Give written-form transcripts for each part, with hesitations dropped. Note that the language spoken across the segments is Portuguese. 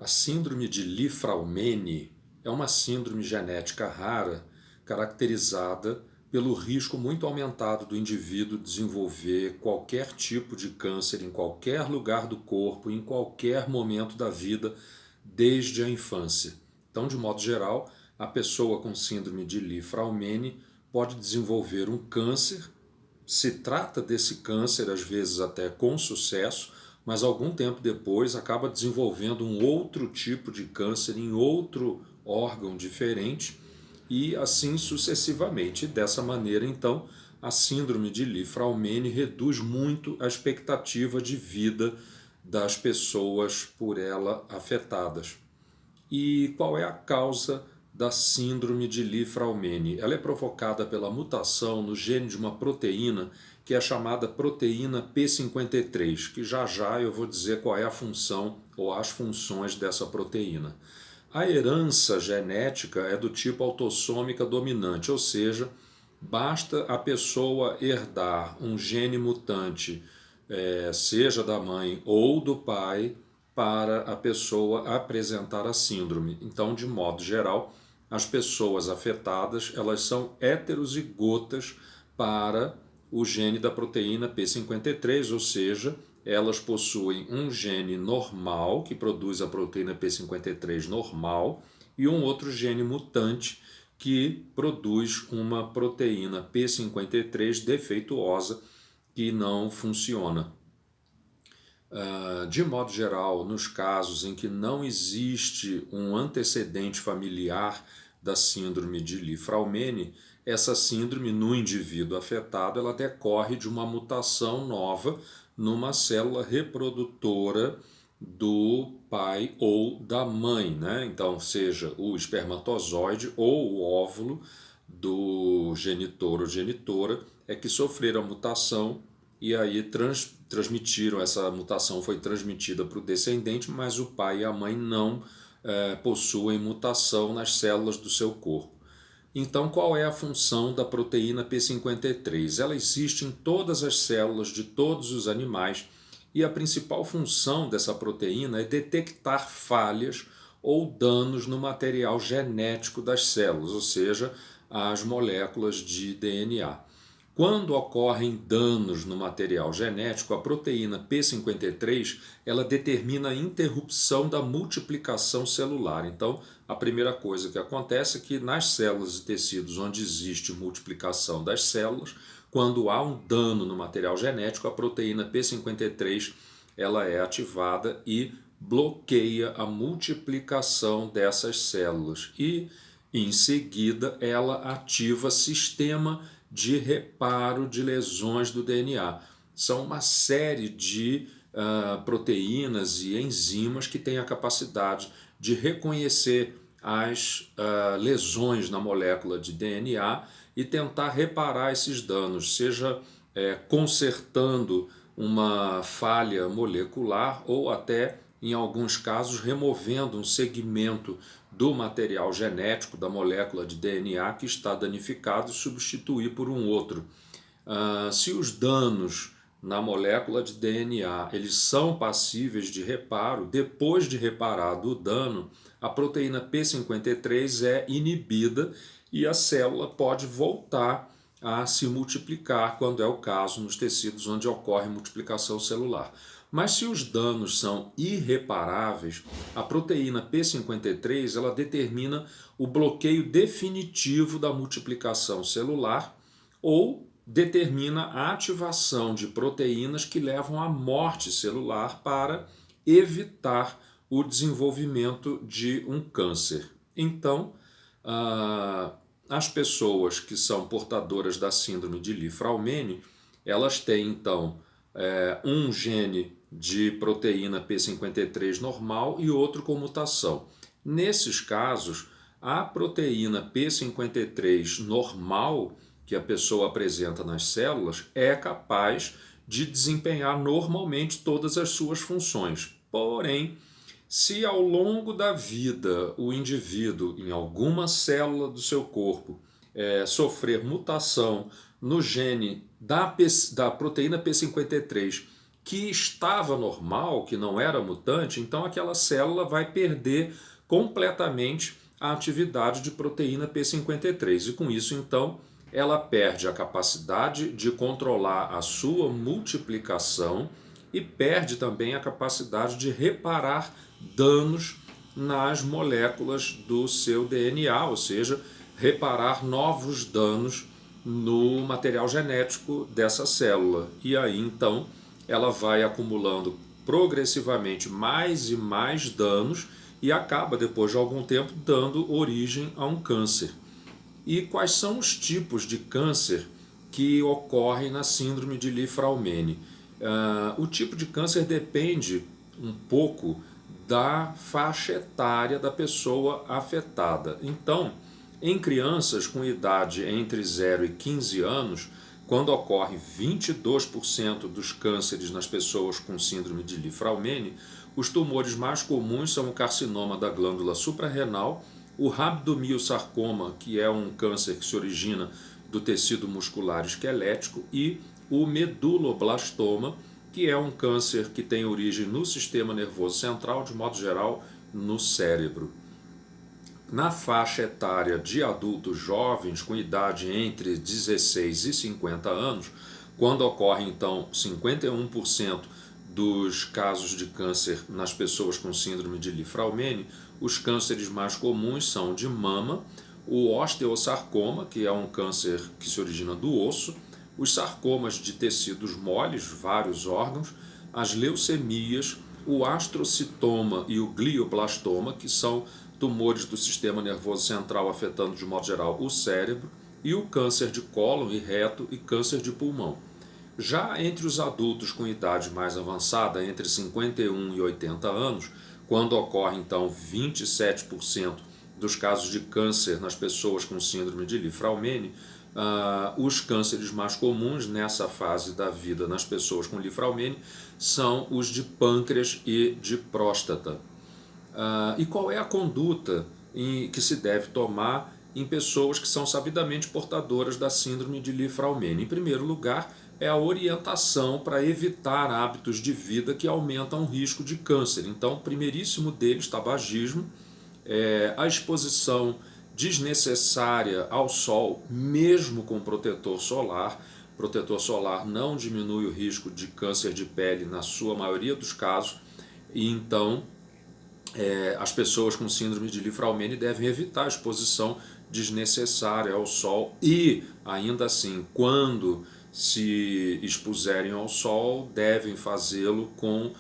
A síndrome de Li-Fraumeni é uma síndrome genética rara caracterizada pelo risco muito aumentado do indivíduo desenvolver qualquer tipo de câncer em qualquer lugar do corpo, em qualquer momento da vida, desde a infância. Então, de modo geral, a pessoa com síndrome de Li-Fraumeni pode desenvolver um câncer, se trata desse câncer, às vezes até com sucesso, mas algum tempo depois acaba desenvolvendo um outro tipo de câncer em outro órgão diferente e assim sucessivamente. Dessa maneira, então, a síndrome de Li-Fraumeni reduz muito a expectativa de vida das pessoas por ela afetadas. E qual é a causa da síndrome de Li-Fraumeni? Ela é provocada pela mutação no gene de uma proteína que é chamada proteína P53, que já já eu vou dizer qual é a função ou as funções dessa proteína. A herança genética é do tipo autossômica dominante, ou seja, basta a pessoa herdar um gene mutante, seja da mãe ou do pai, para a pessoa apresentar a síndrome. Então, de modo geral, as pessoas afetadas elas são heterozigotas para o gene da proteína P53, ou seja, elas possuem um gene normal, que produz a proteína P53 normal, e um outro gene mutante, que produz uma proteína P53 defeituosa, que não funciona. De modo geral, nos casos em que não existe um antecedente familiar da síndrome de Li-Fraumeni, essa síndrome no indivíduo afetado ela decorre de uma mutação nova numa célula reprodutora do pai ou da mãe, né? Então, seja o espermatozoide ou o óvulo do genitor ou genitora é que sofreram a mutação e aí transmitiram, essa mutação foi transmitida para o descendente, mas o pai e a mãe não possuem mutação nas células do seu corpo. Então, qual é a função da proteína P53? Ela existe em todas as células de todos os animais e a principal função dessa proteína é detectar falhas ou danos no material genético das células, ou seja, as moléculas de DNA. Quando ocorrem danos no material genético, a proteína P53 ela determina a interrupção da multiplicação celular. Então, a primeira coisa que acontece é que nas células e tecidos onde existe multiplicação das células, quando há um dano no material genético, a proteína P53 ela é ativada e bloqueia a multiplicação dessas células. E, em seguida, ela ativa sistema de reparo de lesões do DNA. São uma série de proteínas e enzimas que têm a capacidade de reconhecer as lesões na molécula de DNA e tentar reparar esses danos, seja consertando uma falha molecular ou até, em alguns casos, removendo um segmento do material genético da molécula de DNA que está danificado e substituir por um outro. Se os danos na molécula de DNA eles são passíveis de reparo, depois de reparado o dano, a proteína P53 é inibida e a célula pode voltar a se multiplicar, quando é o caso nos tecidos onde ocorre multiplicação celular. Mas se os danos são irreparáveis, a proteína P53 ela determina o bloqueio definitivo da multiplicação celular ou determina a ativação de proteínas que levam à morte celular para evitar o desenvolvimento de um câncer. Então, as pessoas que são portadoras da síndrome de Li-Fraumeni, elas têm então um gene de proteína P53 normal e outro com mutação. Nesses casos, a proteína P53 normal que a pessoa apresenta nas células é capaz de desempenhar normalmente todas as suas funções. Porém, se ao longo da vida o indivíduo, em alguma célula do seu corpo, sofrer mutação no gene da proteína P53 que estava normal, que não era mutante, então aquela célula vai perder completamente a atividade de proteína P53 e com isso então ela perde a capacidade de controlar a sua multiplicação e perde também a capacidade de reparar danos nas moléculas do seu DNA, ou seja, reparar novos danos no material genético dessa célula. E aí então ela vai acumulando progressivamente mais e mais danos e acaba, depois de algum tempo, dando origem a um câncer. E quais são os tipos de câncer que ocorrem na síndrome de Li-Fraumeni? O tipo de câncer depende um pouco da faixa etária da pessoa afetada. Então, em crianças com idade entre 0 e 15 anos, quando ocorre 22% dos cânceres nas pessoas com síndrome de Li-Fraumeni, os tumores mais comuns são o carcinoma da glândula suprarrenal, o rabdomiosarcoma, que é um câncer que se origina do tecido muscular esquelético, e o meduloblastoma, que é um câncer que tem origem no sistema nervoso central, de modo geral, no cérebro. Na faixa etária de adultos jovens com idade entre 16 e 50 anos, quando ocorre então 51% dos casos de câncer nas pessoas com síndrome de Li-Fraumeni, os cânceres mais comuns são de mama, o osteossarcoma, que é um câncer que se origina do osso, os sarcomas de tecidos moles, vários órgãos, as leucemias, o astrocitoma e o glioblastoma, que são tumores do sistema nervoso central afetando de modo geral o cérebro, e o câncer de cólon e reto e câncer de pulmão. Já entre os adultos com idade mais avançada, entre 51 e 80 anos, quando ocorre então 27% dos casos de câncer nas pessoas com síndrome de Li-Fraumeni, os cânceres mais comuns nessa fase da vida nas pessoas com Li-Fraumeni são os de pâncreas e de próstata. E qual é a conduta que se deve tomar em pessoas que são sabidamente portadoras da síndrome de Li-Fraumeni? Em primeiro lugar, é a orientação para evitar hábitos de vida que aumentam o risco de câncer. Então, o primeiríssimo deles, tabagismo, a exposição desnecessária ao sol, mesmo com protetor solar. Protetor solar não diminui o risco de câncer de pele na sua maioria dos casos, e então as pessoas com síndrome de Li-Fraumeni devem evitar a exposição desnecessária ao sol e, ainda assim, quando se expuserem ao sol, devem fazê-lo com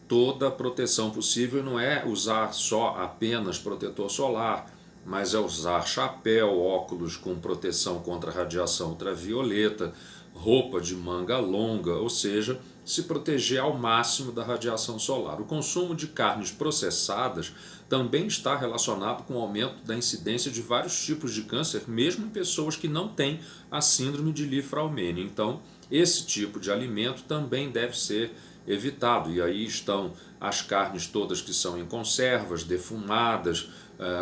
toda a proteção possível. Não é usar só apenas protetor solar, mas é usar chapéu, óculos com proteção contra radiação ultravioleta, roupa de manga longa, ou seja, se proteger ao máximo da radiação solar. O consumo de carnes processadas também está relacionado com o aumento da incidência de vários tipos de câncer, mesmo em pessoas que não têm a síndrome de Li-Fraumeni. Então, esse tipo de alimento também deve ser evitado. E aí estão as carnes todas que são em conservas, defumadas,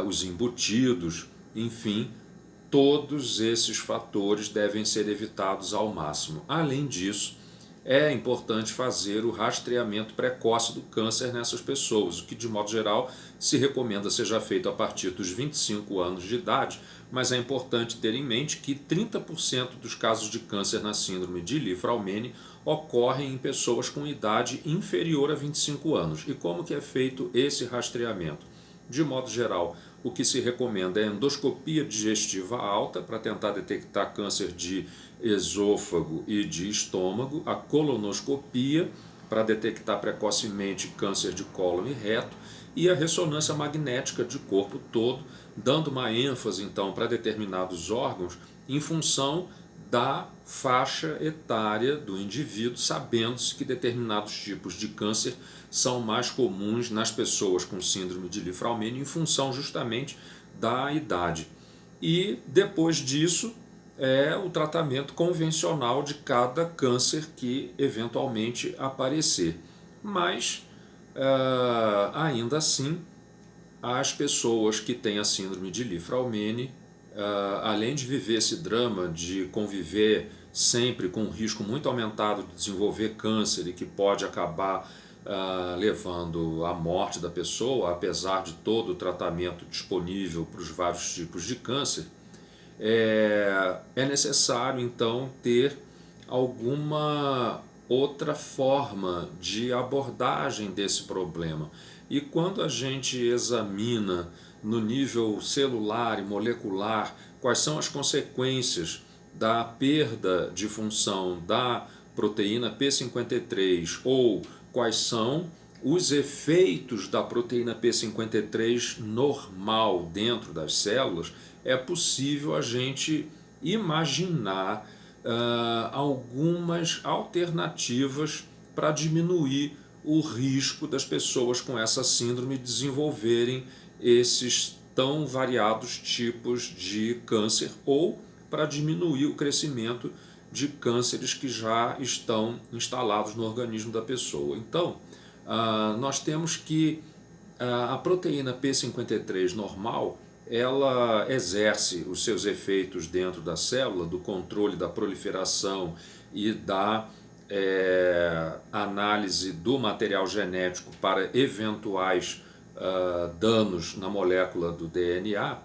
os embutidos, enfim, todos esses fatores devem ser evitados ao máximo. Além disso, é importante fazer o rastreamento precoce do câncer nessas pessoas, o que de modo geral se recomenda seja feito a partir dos 25 anos de idade, mas é importante ter em mente que 30% dos casos de câncer na síndrome de Li-Fraumeni ocorrem em pessoas com idade inferior a 25 anos. E como que é feito esse rastreamento? De modo geral, o que se recomenda é endoscopia digestiva alta para tentar detectar câncer de esôfago e de estômago, a colonoscopia para detectar precocemente câncer de cólon e reto, e a ressonância magnética de corpo todo, dando uma ênfase então para determinados órgãos em função da faixa etária do indivíduo, sabendo-se que determinados tipos de câncer são mais comuns nas pessoas com síndrome de Li-Fraumeni em função justamente da idade. E depois disso é o tratamento convencional de cada câncer que eventualmente aparecer. Mas ainda assim, as pessoas que têm a síndrome de Li-Fraumeni, além de viver esse drama de conviver sempre com um risco muito aumentado de desenvolver câncer e que pode acabar levando à morte da pessoa, apesar de todo o tratamento disponível para os vários tipos de câncer, é necessário então ter alguma outra forma de abordagem desse problema. E quando a gente examina no nível celular e molecular quais são as consequências da perda de função da proteína P53 ou quais são os efeitos da proteína P53 normal dentro das células, é possível a gente imaginar algumas alternativas para diminuir o risco das pessoas com essa síndrome desenvolverem esses tão variados tipos de câncer ou para diminuir o crescimento de cânceres que já estão instalados no organismo da pessoa. Então, nós temos que a proteína P53 normal, ela exerce os seus efeitos dentro da célula, do controle da proliferação e da análise do material genético para eventuais danos na molécula do DNA.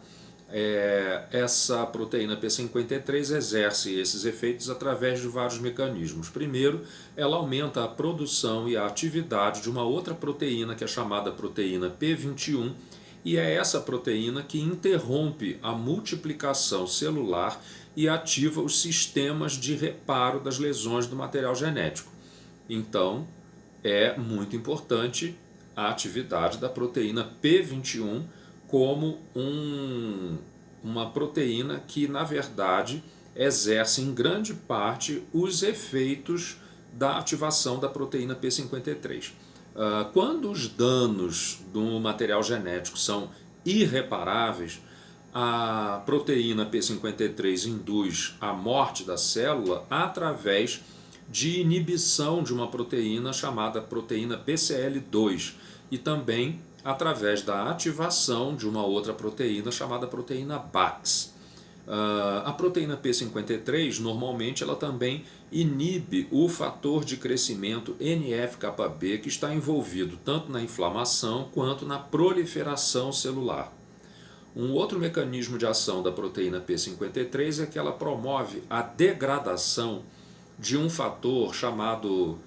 Essa proteína P53 exerce esses efeitos através de vários mecanismos. Primeiro, ela aumenta a produção e a atividade de uma outra proteína que é chamada proteína P21, e é essa proteína que interrompe a multiplicação celular e ativa os sistemas de reparo das lesões do material genético. Então, é muito importante a atividade da proteína P21 como uma proteína que, na verdade, exerce em grande parte os efeitos da ativação da proteína P53. Quando os danos do material genético são irreparáveis, a proteína P53 induz a morte da célula através de inibição de uma proteína chamada proteína PCL2 e também através da ativação de uma outra proteína chamada proteína Bax. A proteína P53 normalmente ela também inibe o fator de crescimento NF-κB, que está envolvido tanto na inflamação quanto na proliferação celular. Um outro mecanismo de ação da proteína P53 é que ela promove a degradação de um fator chamado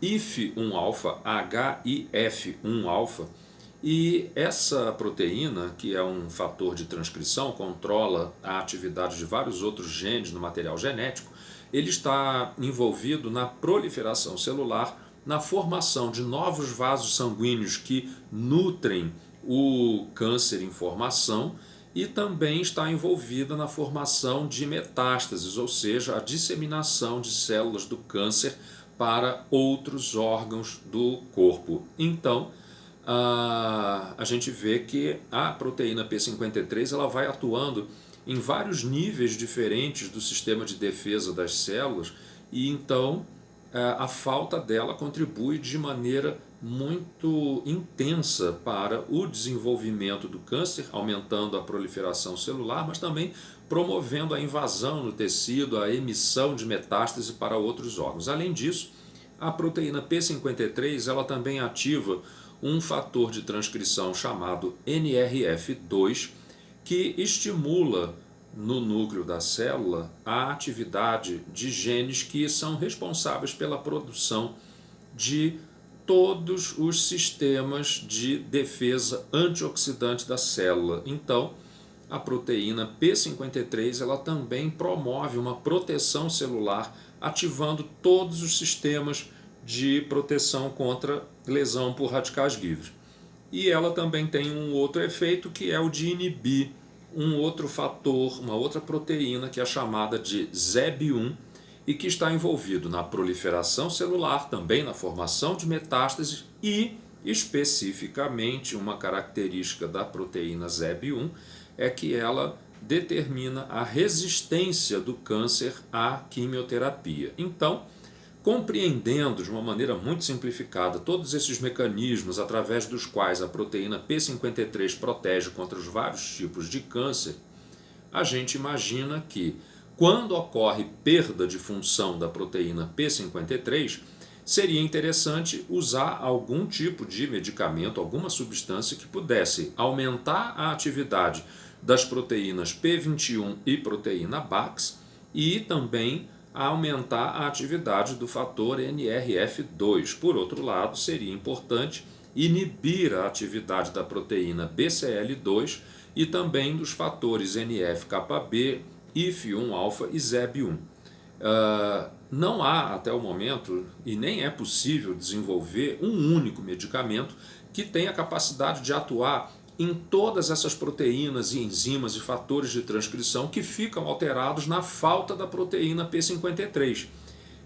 HIF1-alfa, HIF1-alfa, e essa proteína, que é um fator de transcrição, controla a atividade de vários outros genes no material genético, ele está envolvido na proliferação celular, na formação de novos vasos sanguíneos que nutrem o câncer em formação e também está envolvida na formação de metástases, ou seja, a disseminação de células do câncer para outros órgãos do corpo. Então, a gente vê que a proteína P53 ela vai atuando em vários níveis diferentes do sistema de defesa das células e então a falta dela contribui de maneira muito intensa para o desenvolvimento do câncer, aumentando a proliferação celular, mas também promovendo a invasão no tecido, a emissão de metástase para outros órgãos. Além disso, a proteína P53 ela também ativa um fator de transcrição chamado NRF2, que estimula no núcleo da célula a atividade de genes que são responsáveis pela produção de todos os sistemas de defesa antioxidante da célula. Então, a proteína P53 ela também promove uma proteção celular, ativando todos os sistemas de proteção contra lesão por radicais livres. E ela também tem um outro efeito que é o de inibir um outro fator, uma outra proteína que é chamada de ZEB1 e que está envolvido na proliferação celular, também na formação de metástases e, especificamente, uma característica da proteína ZEB1 é que ela determina a resistência do câncer à quimioterapia. Então, compreendendo de uma maneira muito simplificada todos esses mecanismos através dos quais a proteína P53 protege contra os vários tipos de câncer, a gente imagina que Quando ocorre perda de função da proteína P53, seria interessante usar algum tipo de medicamento, alguma substância que pudesse aumentar a atividade das proteínas P21 e proteína Bax e também aumentar a atividade do fator NRF2. Por outro lado, seria importante inibir a atividade da proteína BCL2 e também dos fatores NF-κB, IF1-alfa e ZEB1. Não há até o momento, e nem é possível desenvolver um único medicamento que tenha a capacidade de atuar em todas essas proteínas e enzimas e fatores de transcrição que ficam alterados na falta da proteína P53.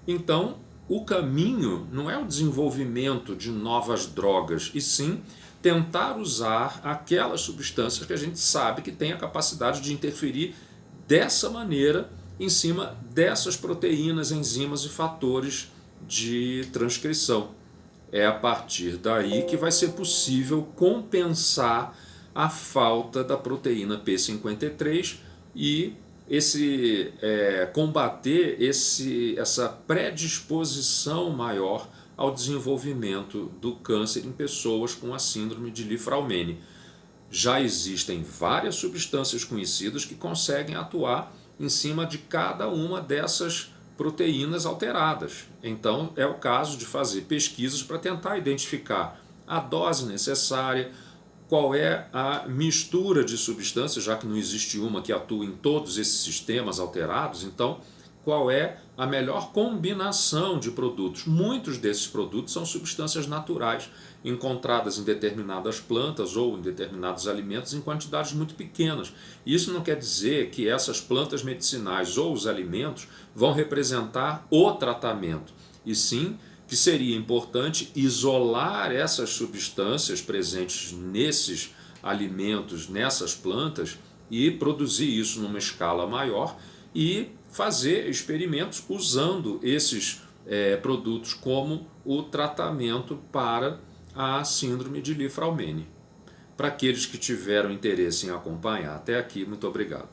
Então, o caminho não é o desenvolvimento de novas drogas, e sim tentar usar aquelas substâncias que a gente sabe que tem a capacidade de interferir dessa maneira em cima dessas proteínas, enzimas e fatores de transcrição. É a partir daí que vai ser possível compensar a falta da proteína P53 e combater essa predisposição maior ao desenvolvimento do câncer em pessoas com a síndrome de Li-Fraumeni. Já existem várias substâncias conhecidas que conseguem atuar em cima de cada uma dessas proteínas alteradas. Então, é o caso de fazer pesquisas para tentar identificar a dose necessária, qual é a mistura de substâncias, já que não existe uma que atue em todos esses sistemas alterados, então qual é a melhor combinação de produtos. Muitos desses produtos são substâncias naturais, encontradas em determinadas plantas ou em determinados alimentos em quantidades muito pequenas. Isso não quer dizer que essas plantas medicinais ou os alimentos vão representar o tratamento, e sim que seria importante isolar essas substâncias presentes nesses alimentos, nessas plantas, e produzir isso numa escala maior e fazer experimentos usando esses produtos como o tratamento para a síndrome de Li-Fraumeni. Para aqueles que tiveram interesse em acompanhar até aqui, muito obrigado.